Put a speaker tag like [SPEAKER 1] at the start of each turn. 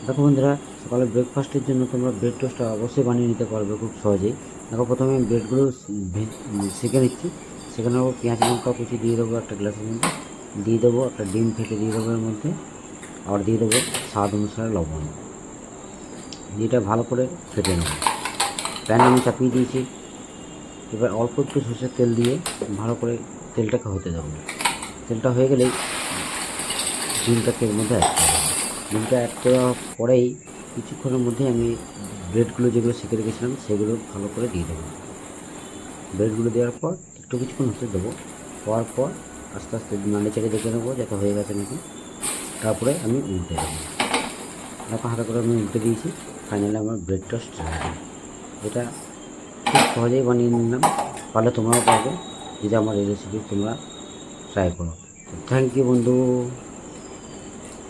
[SPEAKER 1] দেখো বন্ধুরা, সকালে ব্রেকফাস্টের জন্য তোমরা ব্রেড টোস্টটা অবশ্যই বানিয়ে নিতে পারবে খুব সহজেই। দেখো, প্রথমে আমি ব্রেডগুলো সেঁকে নিচ্ছি। সেখানে নেবো পেঁয়াজ লঙ্কা কুচি দিয়ে দেবো একটা গ্লাসের মধ্যে, দিয়ে দেবো একটা ডিম ফেটে দিয়ে দেবো এর মধ্যে, আবার দিয়ে দেবো স্বাদ অনুসারে লবণ, দিয়ে এটা ভালো করে ফেটে নেবো। প্যান আমি চাপিয়ে দিয়েছি। এবার অল্প একটু সরষের তেল দিয়ে ভালো করে তেলটাকে হতে দেবো। তেলটা হয়ে গেলেই ডিমটাকে এর মধ্যে অ্যাড করে দেবো। ডিমটা অ্যাড করার পরেই কিছুক্ষণের মধ্যে আমি ব্রেডগুলো যেগুলো সেঁকে রেখেছিলাম সেগুলো ভালো করে দিয়ে দেবো। ব্রেডগুলো দেওয়ার পর একটু কিছুক্ষণ হতে দেবো। হওয়ার পর আস্তে আস্তে নাড়ে চেড়ে দেখে নেবো যাতে হয়ে গেছে নাকি। তারপরে আমি উল্টে দেবো। দেখো, হাতে করে আমি উল্টে দিয়েছি। ফাইনালি আমার ব্রেড টোস্ট রেডি। এটা খুব সহজেই বানিয়ে নিলাম। পারলে তোমরাও পারবে যদি আমার এই রেসিপি তোমরা ট্রাই করো। থ্যাংক ইউ বন্ধু।